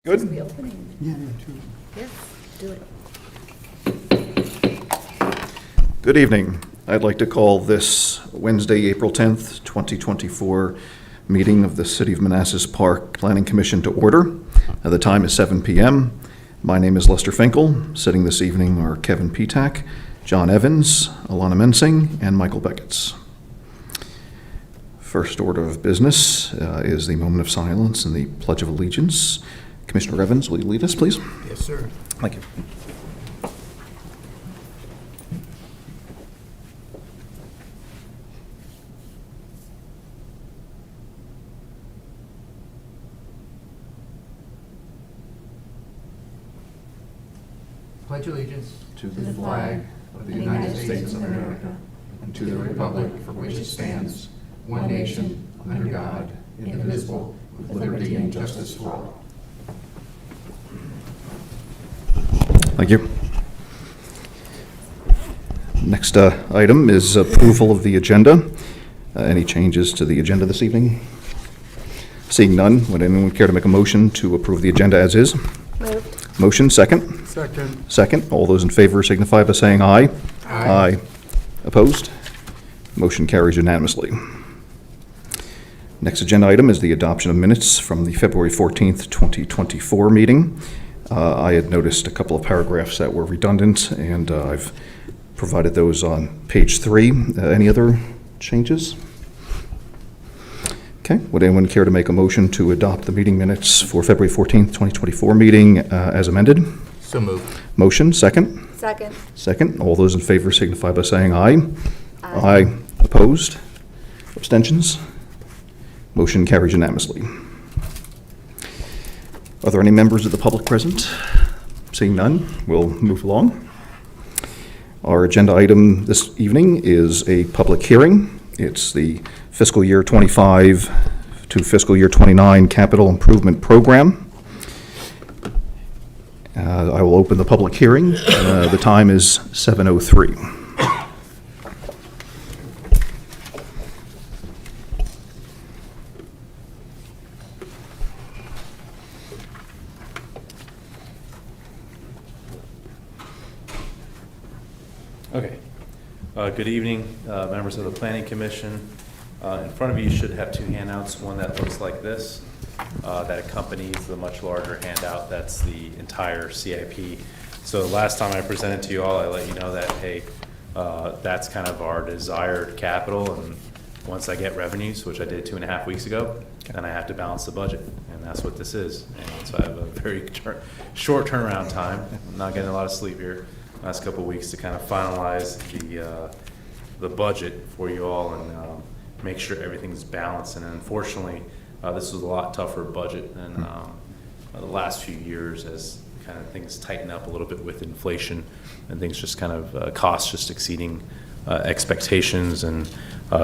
Good? Be opening. Yeah, true. Yes, do it. Good evening. I'd like to call this Wednesday, April 10th, 2024 meeting of the City of Manassas Park Planning Commission to order. The time is 7 p.m. My name is Lester Finkel. Sitting this evening are Kevin Petak, John Evans, Alana Mensing, and Michael Beckett's. First order of business is the moment of silence and the Pledge of Allegiance. Commissioner Evans, will you lead us, please? Yes, sir. Thank you. Pledge allegiance To to the flag of the United States of America and to the republic for which it stands, one nation, under God, indivisible, with liberty and justice for all. Thank you. Next item is approval of the agenda. Any changes to the agenda this evening? Seeing none, would anyone care to make a motion to approve the agenda as is? Moved. Motion, second? Second. Second. All those in favor signify by saying aye. Aye. Opposed? Motion carries unanimously. Next agenda item is the adoption of minutes from the February 14th, 2024 meeting. I had noticed a couple of paragraphs that were redundant, and I've provided those on page 3. Any other changes? Okay. Would anyone care to make a motion to adopt the meeting minutes for February 14th, 2024 meeting as amended? So moved. Motion, second? Second. Second. All those in favor signify by saying aye. Aye. Opposed? Abstentions? Motion carries unanimously. Are there any members of the public present? Seeing none, we'll move along. Our agenda item this evening is a public hearing. It's the fiscal year 25 to fiscal year 29 capital improvement program. I will open the public hearing. The time is 7:03. Okay. Good evening, members of the Planning Commission. In front of you should have two handouts, one that looks like this, that accompanies the much larger handout. That's the entire CIP. So last time I presented to you all, I let you know that, hey, that's kind of our desired capital, and once I get revenues, which I did 2.5 weeks ago, then I have to balance the budget, and that's what this is. And so I have a very short turnaround time. I'm not getting a lot of sleep here last couple of weeks to kind of finalize the budget for you all and make sure everything's balanced. And unfortunately, this was a lot tougher budget than the last few years, as kind of things tighten up a little bit with inflation and things just kind of costs just exceeding expectations, and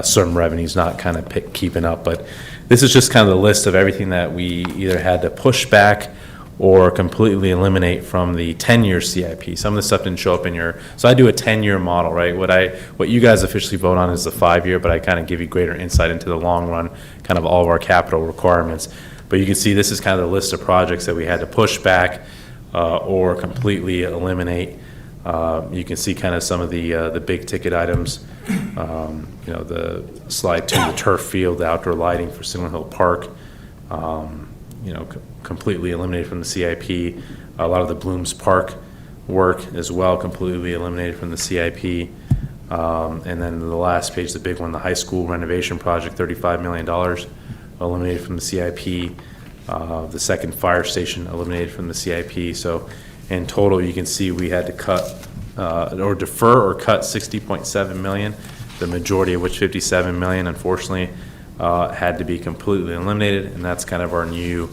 some revenues not kind of keeping up. But this is just kind of the list of everything that we either had to push back or completely eliminate from the 10-year CIP. Some of the stuff didn't show up in your, so I do a 10-year model, right? What you guys officially vote on is the 5-year, but I kind of give you greater insight into the long run, kind of all of our capital requirements. But you can see this is kind of the list of projects that we had to push back or completely eliminate. You can see kind of some of the big ticket items. The slide 2, the turf field, the outdoor lighting for Signal Hill Park. Completely eliminated from the CIP. A lot of the Blooms Park work as well, completely eliminated from the CIP. And then the last page, the big one, the high school renovation project, $35 million, eliminated from the CIP. The second fire station eliminated from the CIP. So in total, you can see we had to cut or defer or cut $60.7 million, the majority of which, $57 million, unfortunately, had to be completely eliminated. And that's kind of our new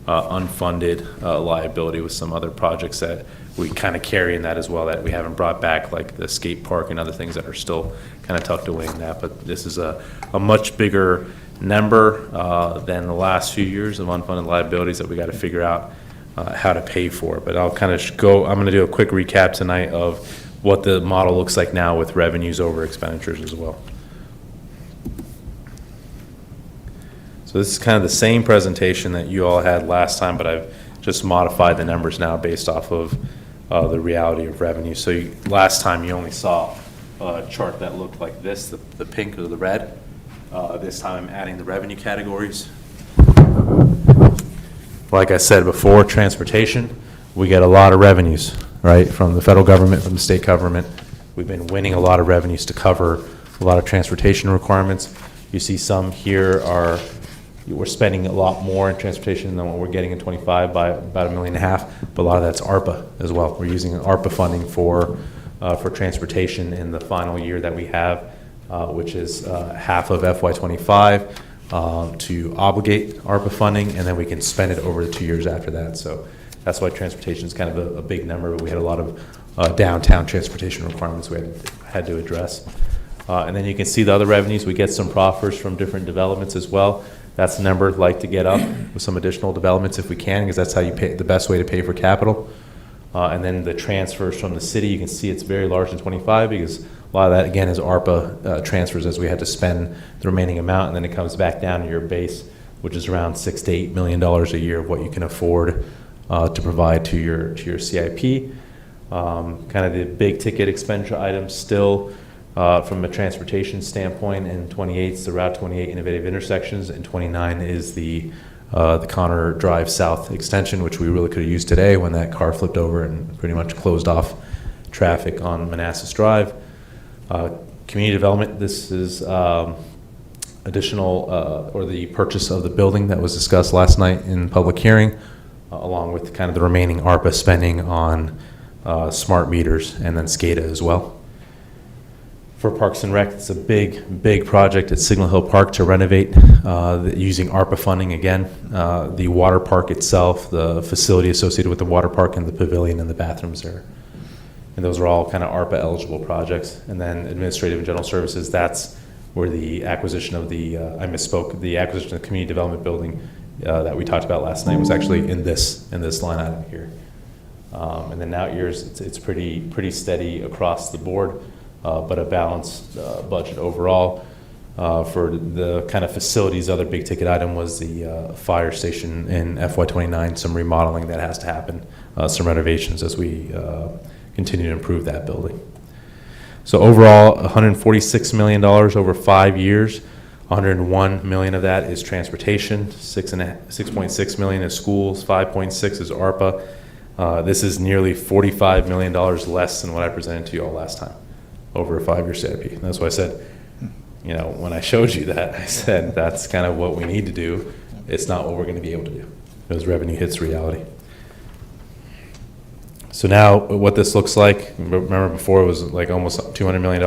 unfunded liability with some other projects that we kind of carry in that as well, that we haven't brought back, like the skate park and other things that are still kind of tucked away in that. But this is a much bigger number than the last few years of unfunded liabilities that we got to figure out how to pay for. But I'll kind of I'm going to do a quick recap tonight of what the model looks like now with revenues over expenditures as well. So this is kind of the same presentation that you all had last time, but I've just modified the numbers now based off of the reality of revenue. So last time you only saw a chart that looked like this, the pink or the red. This time I'm adding the revenue categories. Like I said before, transportation, we get a lot of revenues, right, from the federal government, from the state government. We've been winning a lot of revenues to cover a lot of transportation requirements. You see some here we're spending a lot more in transportation than what we're getting in 25 by about $1.5 million, but a lot of that's ARPA as well. We're using ARPA funding for transportation in the final year that we have, which is half of FY25 to obligate ARPA funding, and then we can spend it over the 2 years after that. So that's why transportation is kind of a big number, but we had a lot of downtown transportation requirements we had to address. And then you can see the other revenues. We get some proffers from different developments as well. That's the number I'd like to get up with some additional developments if we can, because that's how you pay, the best way to pay for capital. And then the transfers from the city, you can see it's very large in 25 because a lot of that, again, is ARPA transfers as we had to spend the remaining amount, and then it comes back down to your base, which is around $6 to $8 million a year of what you can afford to provide to your CIP. Kind of the big ticket expenditure items still from a transportation standpoint. In 28 is the Route 28 innovative intersections, and 29 is the Connor Drive South extension, which we really could have used today when that car flipped over and pretty much closed off traffic on Manassas Drive. Community development, this is additional, or the purchase of the building that was discussed last night in public hearing, along with kind of the remaining ARPA spending on smart meters and then SCADA as well. For Parks and Rec, it's a big project at Signal Hill Park to renovate using ARPA funding again. The water park itself, the facility associated with the water park, and the pavilion and the bathrooms there. And those are all kind of ARPA eligible projects. And then administrative and general services, that's where the acquisition of the, I misspoke, the acquisition of the community development building that we talked about last night was actually in this line item here. And then out years, it's pretty steady across the board. But a balanced budget overall. For the kind of facilities, other big ticket item was the fire station in FY29, some remodeling that has to happen, some renovations as we continue to improve that building. So overall, $146 million over 5 years. $101 million of that is transportation, $6.6 million is schools, $5.6 is ARPA. This is nearly $45 million less than what I presented to you all last time, over a 5-year CIP. And that's why I said, you know, when I showed you that, I said that's kind of what we need to do. It's not what we're going to be able to do because revenue hits reality. So now what this looks like, remember before it was like almost $200 million.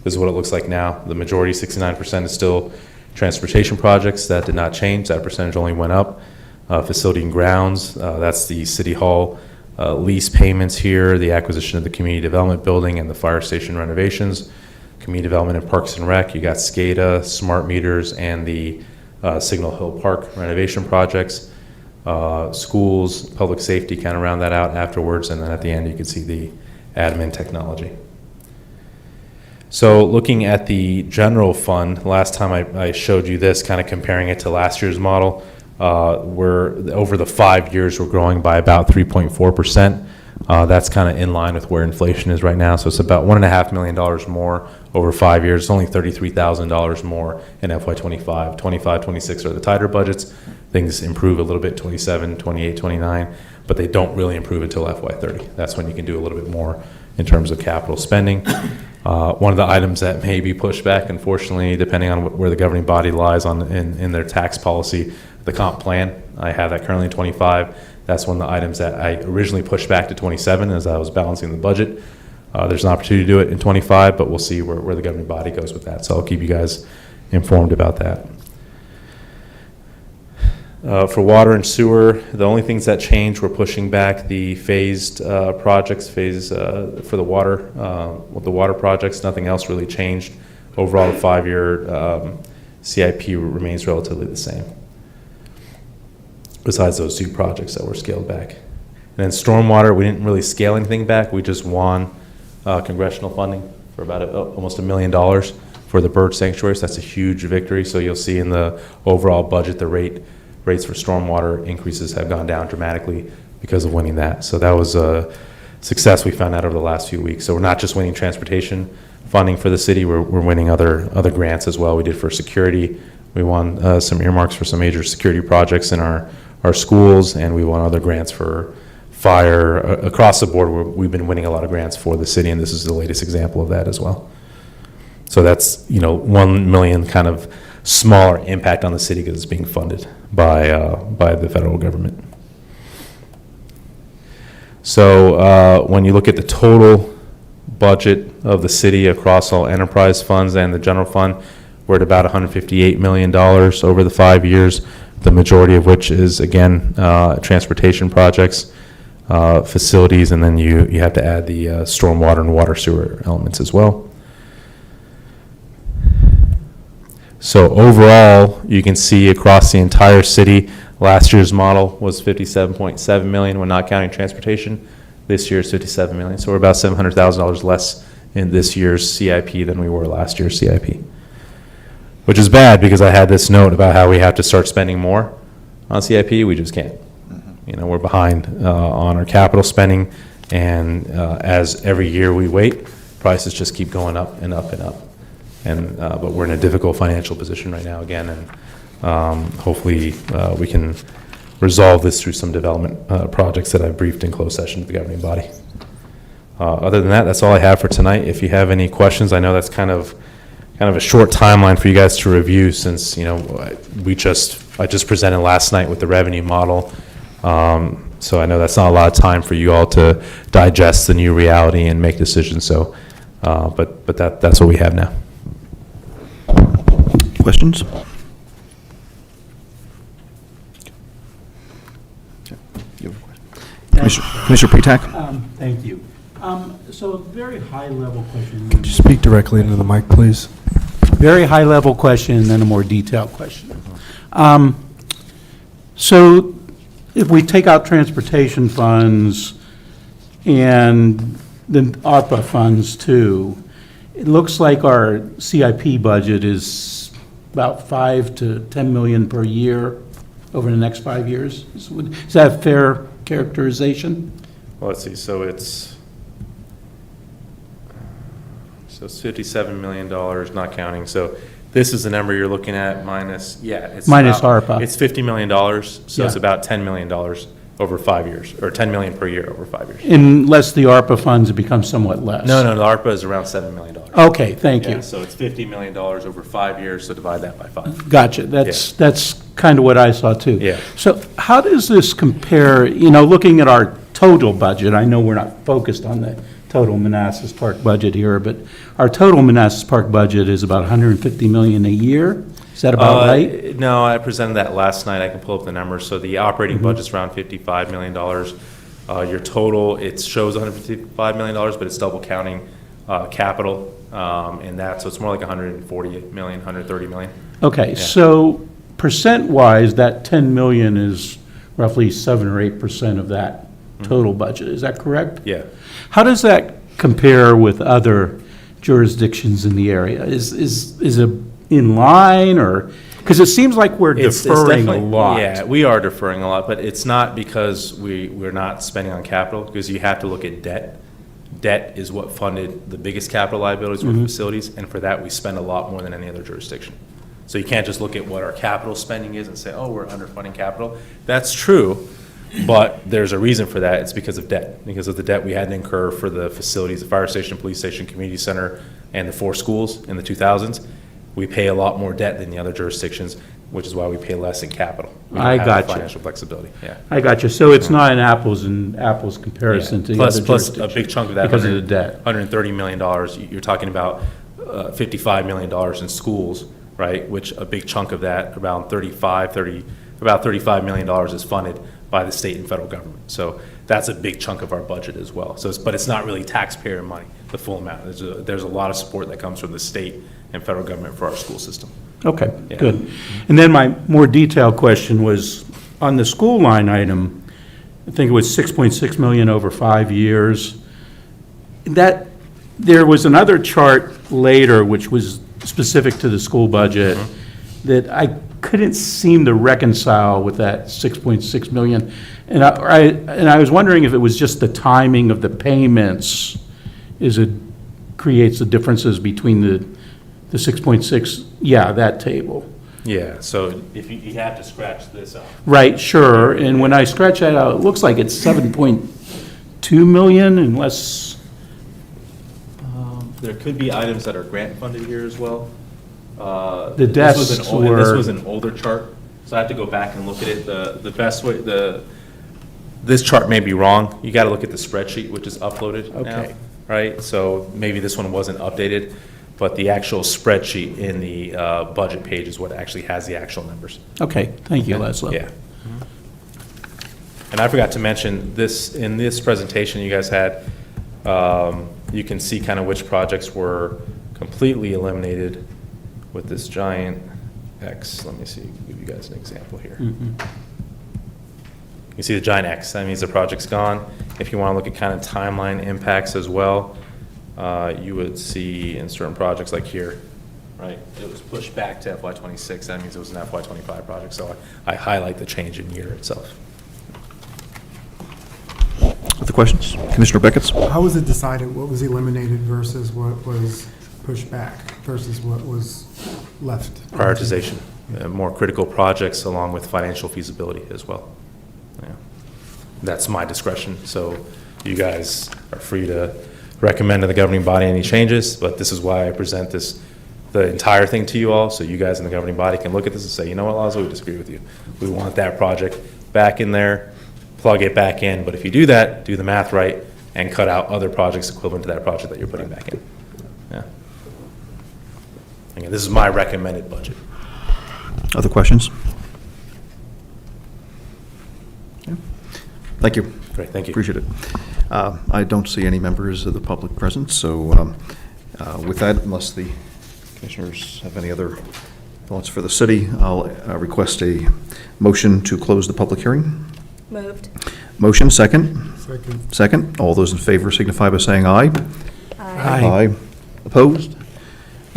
This is what it looks like now. The majority, 69%, is still transportation projects. That did not change. That percentage only went up. Facility and grounds, that's the city hall lease payments here, the acquisition of the community development building and the fire station renovations. Community development and Parks and Rec, you got SCADA, smart meters, and the Signal Hill Park renovation projects. Schools, public safety, kind of round that out afterwards, and then at the end you can see the admin technology. So looking at the general fund, last time I showed you this, kind of comparing it to last year's model. We're over the 5 years, we're growing by about 3.4%. That's kind of in line with where inflation is right now. So it's about $1.5 million more over 5 years. It's only $33,000 more in FY25. 25, 26 are the tighter budgets. Things improve a little bit, 27, 28, 29, but they don't really improve until FY30. That's when you can do a little bit more in terms of capital spending. One of the items that may be pushed back, unfortunately, depending on where the governing body lies on in their tax policy, the comp plan. I have that currently in 25. That's one of the items that I originally pushed back to 27 as I was balancing the budget. There's an opportunity to do it in 25, but we'll see where the governing body goes with that. So I'll keep you guys informed about that. For water and sewer, the only things that change, we're pushing back the phased projects, for the water projects. Nothing else really changed. Overall, the 5-year CIP remains relatively the same, besides those 2 projects that were scaled back. And then stormwater, we didn't really scale anything back. We just won congressional funding for about almost $1 million for the bird sanctuaries. That's a huge victory. So you'll see in the overall budget, the rate rates for stormwater increases have gone down dramatically because of winning that. So that was a success we found out over the last few weeks. So we're not just winning transportation funding for the city, we're winning other grants as well. We did for security. We won some earmarks for some major security projects in our schools, and we won other grants for fire across the board. We've been winning a lot of grants for the city, and this is the latest example of that as well. So that's, $1 million kind of smaller impact on the city because it's being funded by the federal government. So when you look at the total budget of the city across all enterprise funds and the general fund, we're at about $158 million over the 5 years, the majority of which is, again, transportation projects, facilities, and then you have to add the stormwater and water sewer elements as well. So overall, you can see across the entire city, last year's model was $57.7 million when not counting transportation. This year is $57 million. So we're about $700,000 less in this year's CIP than we were last year's CIP, which is bad because I had this note about how we have to start spending more on CIP. We just can't. We're behind on our capital spending, and as every year we wait, prices just keep going up and up and up. And but we're in a difficult financial position right now again, and hopefully we can resolve this through some development projects that I've briefed in closed session with the governing body. Other than that, that's all I have for tonight. If you have any questions, I know that's kind of a short timeline for you guys to review, since I just presented last night with the revenue model. So I know that's not a lot of time for you all to digest the new reality and make decisions. So, but that's what we have now. Questions? Commissioner Pretak? Thank you. So a very high-level question. Could you speak directly into the mic, please? Very high-level question and then a more detailed question. So if we take out transportation funds and the ARPA funds too, it looks like our CIP budget is about $5 to $10 million per year over the next 5 years. Is that a fair characterization? Well, let's see. So it's $57 million, not counting. So this is the number you're looking at minus, it's minus about, ARPA. It's $50 million, so Yeah. it's about $10 million over 5 years, or $10 million per year over 5 years. Unless the ARPA funds become somewhat less. No, the ARPA is around $7 million. Okay, thank Yeah, you. so it's $50 million over 5 years, so divide that by 5. Gotcha. That's kind of what I saw too. Yeah. So how does this compare, looking at our total budget? I know we're not focused on the total Manassas Park budget here, but our total Manassas Park budget is about $150 million a year. Is that about right? No, I presented that last night. I can pull up the numbers. So the operating budget's around $55 million. Your total, it shows $155 million, but it's double counting capital in that. So it's more like $140 million, $130 million. Okay, so percent-wise, that $10 million is roughly 7 or 8% of that total budget. Is that correct? Yeah. How does that compare with other jurisdictions in the area? Is it in line, or, because it seems like we're deferring a lot? Yeah, we are deferring a lot, but it's not because we're not spending on capital, because you have to look at debt. Debt is what funded the biggest capital liabilities with facilities, and for that, we spend a lot more than any other jurisdiction. So you can't just look at what our capital spending is and say, oh, we're underfunding capital. That's true, but there's a reason for that. It's because of debt, because of the debt we had to incur for the facilities, the fire station, police station, community center, and the 4 schools in the 2000s. We pay a lot more debt than the other jurisdictions, which is why we pay less in capital. We don't I have got the you. financial flexibility, yeah. I got you. So it's not an apples and apples comparison to the Plus other a jurisdictions? big chunk of that. Because of the debt. $130 million, you're talking about $55 million in schools, right? Which a big chunk of that, about $35 million is funded by the state and federal government. So that's a big chunk of our budget as well. So, but it's not really taxpayer money, the full amount. There's a lot of support that comes from the state and federal government for our school system. Okay, Yeah. good. And then my more detailed question was, on the school line item, I think it was 6.6 million over 5 years. That, there was another chart later, which was specific to the school budget, that I couldn't seem to reconcile with that 6.6 million. And I was wondering if it was just the timing of the payments creates the differences between the 6.6, yeah, that table. Yeah, so if you have to scratch this out. Right, sure, and when I scratch that out, it looks like it's 7.2 million unless, There could be items that are grant funded here as well. The desks This were- was an older chart, so I have to go back and look at it. The best way, this chart may be wrong. You gotta look at the spreadsheet, which is uploaded now, Okay. right? So maybe this one wasn't updated, but the actual spreadsheet in the budget page is what actually has the actual numbers. okay, thank you, Leslie. Yeah. And I forgot to mention this, in this presentation you guys had, you can see kind of which projects were completely eliminated with this giant X. Let me see, give you guys an example here. You see the giant X, that means the project's gone. If you want to look at kind of timeline impacts as well, you would see in certain projects like here, right? It was pushed back to FY '26, that means it was an FY '25 project, so I highlight the change in year itself. Other questions? Commissioner Beckett? How was it decided what was eliminated versus what was pushed back versus what was left? Prioritization, more critical projects along with financial feasibility as well. Yeah. That's my discretion, so you guys are free to recommend to the governing body any changes, but this is why I present the entire thing to you all, so you guys in the governing body can look at this and say, you know what, Lazo, we disagree with you. We want that project back in there, plug it back in, but if you do that, do the math right, and cut out other projects equivalent to that project that you're putting back in. Yeah. Again, this is my recommended budget. Other questions? Okay. Thank you. Great, thank you. Appreciate it. I don't see any members of the public present, so with that, unless the commissioners have any other thoughts for the city, I'll request a motion to close the public hearing. Moved. Motion, second? Second. Second. All those in favor signify by saying aye. Aye. Opposed?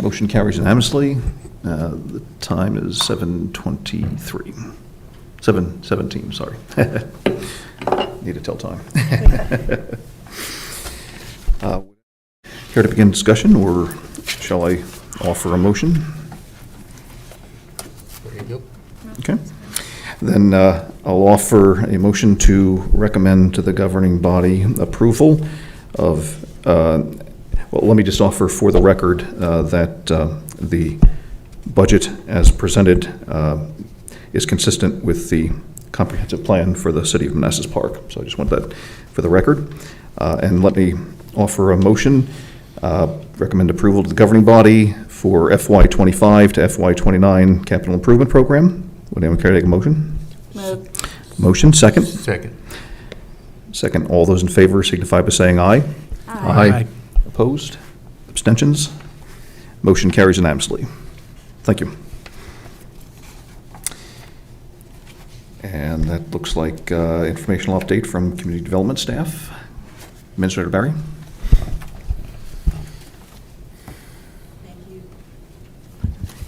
Motion carries unanimously. The time is 7:23. 7:17, sorry. Need to tell time. Care to begin discussion, or shall I offer a motion? Okay. Then I'll offer a motion to recommend to the governing body approval of, well, let me just offer for the record that the budget as presented is consistent with the comprehensive plan for the city of Manassas Park. So I just want that for the record. And let me offer a motion, recommend approval to the governing body for FY '25 to FY '29 capital improvement program. Would anyone care to take a motion? Moved. Motion, second? Second. Second. All those in favor signify by saying aye. Aye. Opposed? Abstentions? Motion carries unanimously. Thank you. And that looks like informational update from community development staff. Administrator Barry?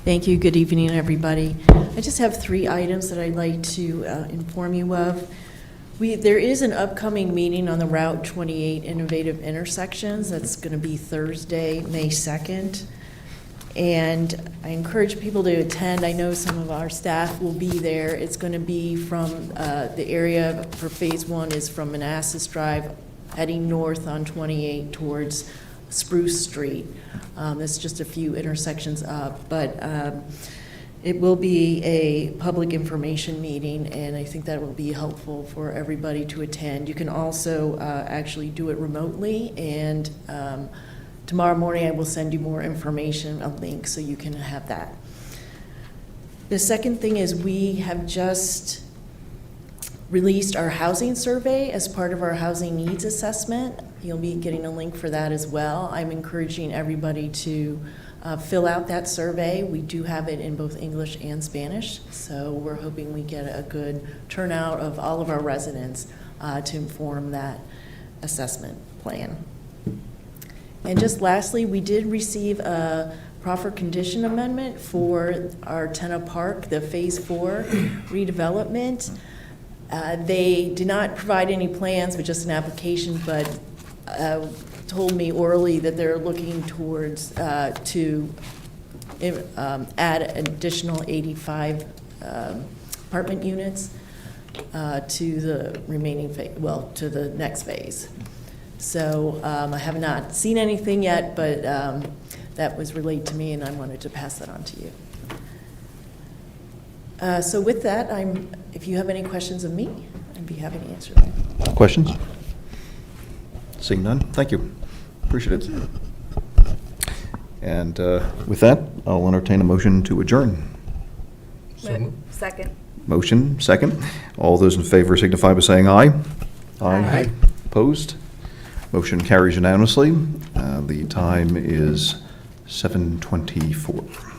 Thank you. Good evening, everybody. I just have 3 items that I'd like to inform you of. There is an upcoming meeting on the Route 28 Innovative Intersections. That's going to be Thursday, May 2nd. And I encourage people to attend. I know some of our staff will be there. It's going to be from the area for Phase 1 is from Manassas Drive, heading north on 28 towards Spruce Street. It's just a few intersections up, but it will be a public information meeting, and I think that will be helpful for everybody to attend. You can also actually do it remotely, and tomorrow morning I will send you more information, a link, so you can have that. The second thing is we have just released our housing survey as part of our housing needs assessment. You'll be getting a link for that as well. I'm encouraging everybody to fill out that survey. We do have it in both English and Spanish, so we're hoping we get a good turnout of all of our residents to inform that assessment plan. And just lastly, we did receive a proffer condition amendment for our Tenna Park, the Phase 4 redevelopment. They did not provide any plans, but just an application, but told me orally that they're looking towards to add an additional 85 apartment units to the remaining phase, well, to the next phase. So I have not seen anything yet, but that was relayed to me, and I wanted to pass that on to you. So with that, if you have any questions of me, I'd be happy to answer them. Questions? Seeing none, thank you. Appreciate it. And with that, I'll entertain a motion to adjourn. So moved. Second. Motion, second. All those in favor signify by saying aye. Aye. Opposed? Motion carries unanimously. The time is 7:24.